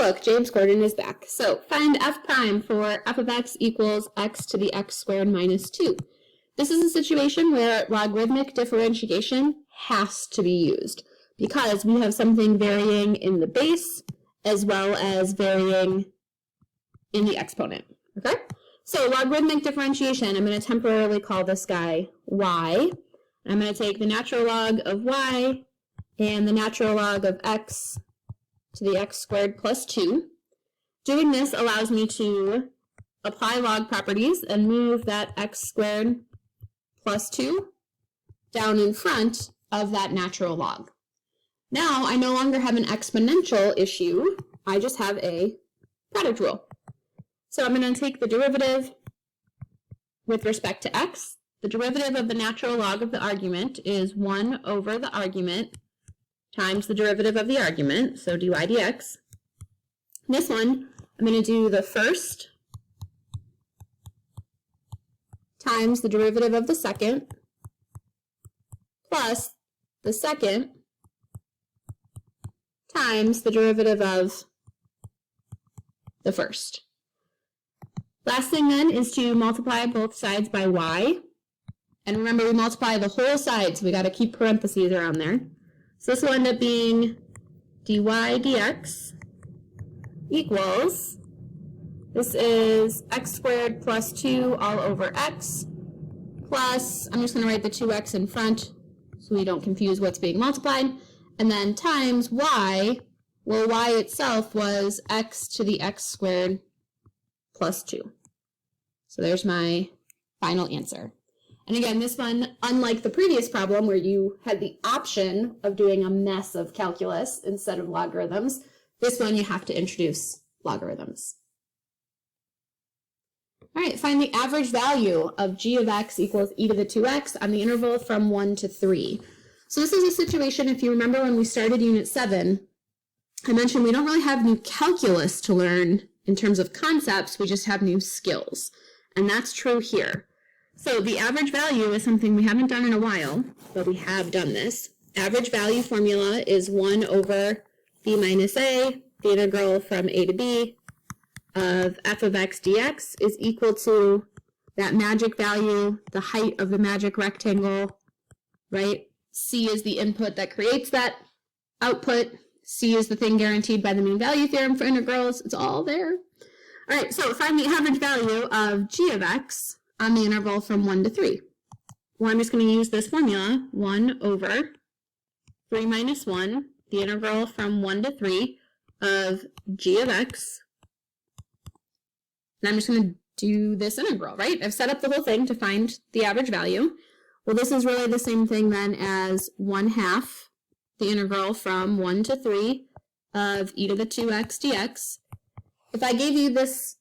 look, James Gordon is back. So find f prime for f of x equals x to the x squared minus 2. This is a situation where logarithmic differentiation has to be used because we have something varying in the base as well as varying in the exponent, okay? So logarithmic differentiation, I'm going to temporarily call this guy y. I'm going to take the natural log of y and the natural log of x to the x squared plus 2. Doing this allows me to apply log properties and move that x squared plus 2 down in front of that natural log. Now I no longer have an exponential issue, I just have a product rule. So I'm going to take the derivative with respect to x. The derivative of the natural log of the argument is 1 over the argument times the derivative of the argument, so dy dx. This one, I'm going to do the first times the derivative of the second plus the second times the derivative of the first. Last thing then is to multiply both sides by y. And remember, we multiply the whole side, so we got to keep parentheses around there. So this will end up being dy dx equals, this is x squared plus 2 all over x, plus, I'm just going to write the 2x in front so we don't confuse what's being multiplied, and then times y, well, y itself was x to the x squared plus 2. So there's my final answer. And again, this one, unlike the previous problem where you had the option of doing a mess of calculus instead of logarithms, this one you have to introduce logarithms. All right, find the average value of g of x equals e to the 2x on the interval from 1 to 3. So this is a situation, if you remember when we started Unit 7, I mentioned we don't really have new calculus to learn in terms of concepts, we just have new skills. And that's true here. So the average value is something we haven't done in a while, but we have done this. Average value formula is 1 over b minus a, the integral from a to b of f of x dx is equal to that magic value, the height of the magic rectangle, right? C is the input that creates that output. C is the thing guaranteed by the mean value theorem for integrals. It's all there. All right, so find the average value of g of x on the interval from 1 to 3. Well, I'm just going to use this formula, 1 over 3 minus 1, the integral from 1 to 3 of g of x. And I'm just going to do this integral, right? I've set up the whole thing to find the average value. Well, this is really the same thing then as 1/2 the integral from 1 to 3 of e to the 2x dx. If I gave you this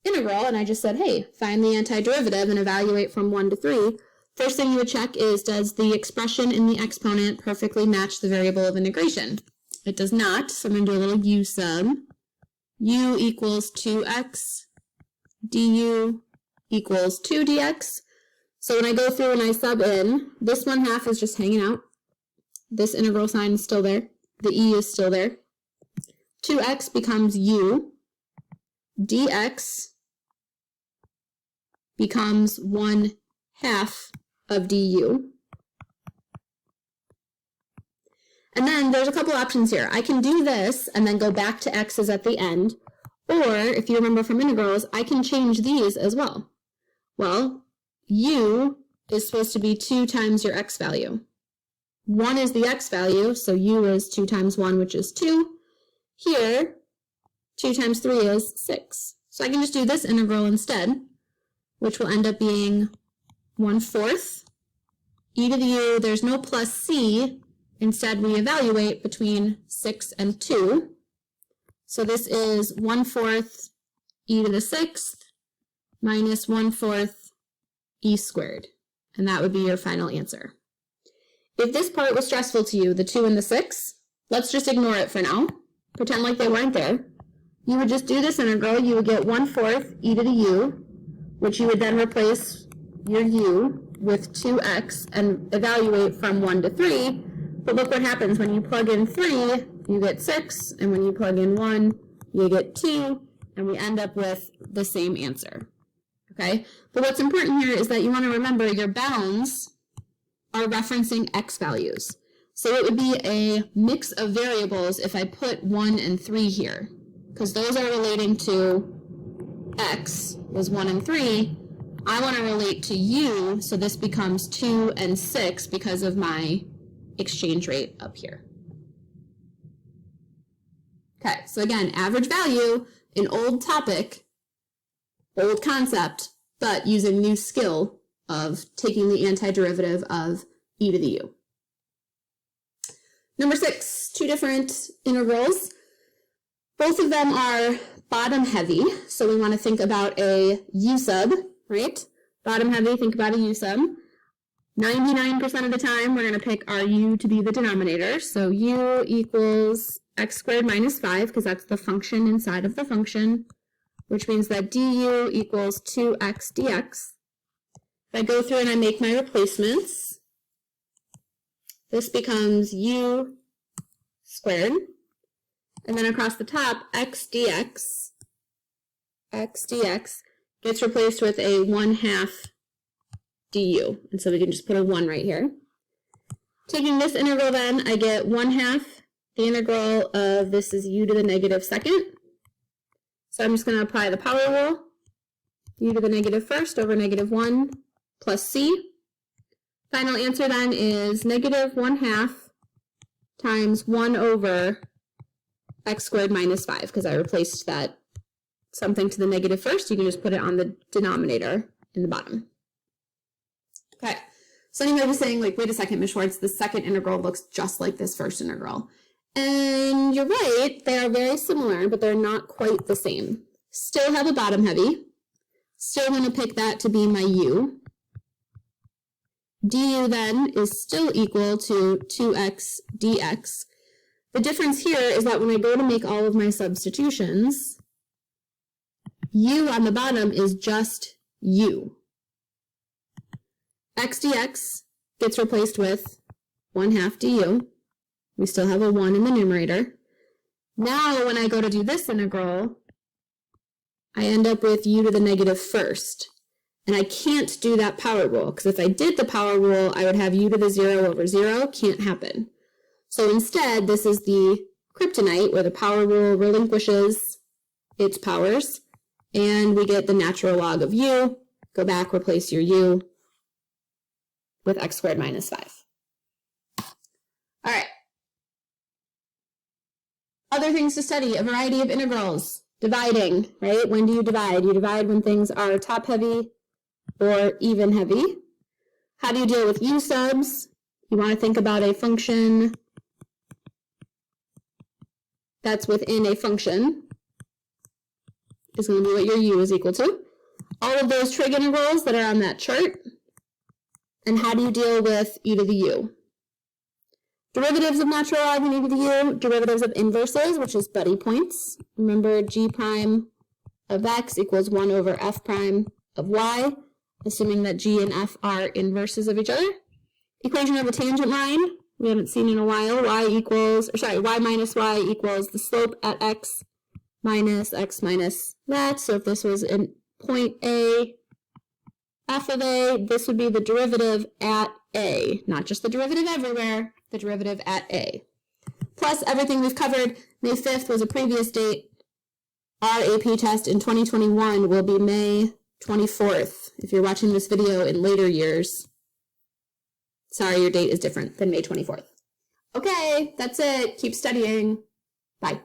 integral and I just said, hey, find the antiderivative and evaluate from 1 to 3, first thing you would check is, does the expression in the exponent perfectly match the variable of integration? It does not, so I'm going to do a little u sub. U equals 2x, du equals 2 dx. So when I go through and I sub in, this 1/2 is just hanging out. This integral sign is still there. The e is still there. 2x becomes u. dx becomes 1/2 of du. And then there's a couple options here. I can do this and then go back to x's at the end. Or, if you remember from integrals, I can change these as well. Well, u is supposed to be 2 times your x value. 1 is the x value, so u is 2 times 1, which is 2. Here, 2 times 3 is 6. So I can just do this integral instead, which will end up being 1/4. E to the u, there's no plus c. Instead, we evaluate between 6 and 2. So this is 1/4 e to the 6th minus 1/4 e squared. And that would be your final answer. If this part was stressful to you, the 2 and the 6, let's just ignore it for now. Pretend like they weren't there. You would just do this integral. You would get 1/4 e to the u, which you would then replace your u with 2x and evaluate from 1 to 3. But look what happens when you plug in 3, you get 6, and when you plug in 1, you get 2, and we end up with the same answer. Okay? But what's important here is that you want to remember your bounds are referencing x values. So it would be a mix of variables if I put 1 and 3 here, because those are relating to x was 1 and 3. I want to relate to u, so this becomes 2 and 6 because of my exchange rate up here. Okay, so again, average value, an old topic, old concept, but using new skill of taking the antiderivative of e to the u. Number 6, 2 different integrals. Both of them are bottom heavy, so we want to think about a u sub, right? Bottom heavy, think about a u sub. 99% of the time, we're going to pick our u to be the denominator. So u equals x squared minus 5, because that's the function inside of the function, which means that du equals 2x dx. If I go through and I make my replacements, this becomes u squared. And then across the top, x dx gets replaced with a 1/2 du. And so we can just put a 1 right here. Taking this integral then, I get 1/2 the integral of this is u to the negative second. So I'm just going to apply the power rule. U to the negative first over negative 1 plus c. Final answer then is negative 1/2 times 1 over x squared minus 5, because I replaced that something to the negative first. You can just put it on the denominator in the bottom. Okay, so you might be saying, like, wait a second, Ms. Schwartz, the second integral looks just like this first integral. And you're right, they are very similar, but they're not quite the same. Still have a bottom heavy. Still going to pick that to be my u. Du then is still equal to 2x dx. The difference here is that when I go to make all of my substitutions, u on the bottom is just u. X dx gets replaced with 1/2 du. We still have a 1 in the numerator. Now when I go to do this integral, I end up with u to the negative first. And I can't do that power rule, because if I did the power rule, I would have u to the 0 over 0. Can't happen. So instead, this is the kryptonite, where the power rule relinquishes its powers, and we get the natural log of u. Go back, replace your u with x squared minus 5. All right. Other things to study, a variety of integrals. Dividing, right? When do you divide? You divide when things are top heavy or even heavy. How do you deal with u subs? You want to think about a function that's within a function is going to be what your u is equal to. All of those trig integrals that are on that chart. And how do you deal with e to the u? Derivatives of natural log and e to the u, derivatives of inverses, which is buddy points. Remember, g prime of x equals 1 over f prime of y, assuming that g and f are inverses of each other. Equation of a tangent line, we haven't seen in a while. Y minus y equals the slope at x minus that. So if this was in point A, f of A, this would be the derivative at A, not just the derivative everywhere, the derivative at A. Plus everything we've covered. May 5th was a previous date. Our AP test in 2021 will be May 24th. If you're watching this video in later years, sorry, your date is different than May 24th. Okay, that's it. Keep studying. Bye.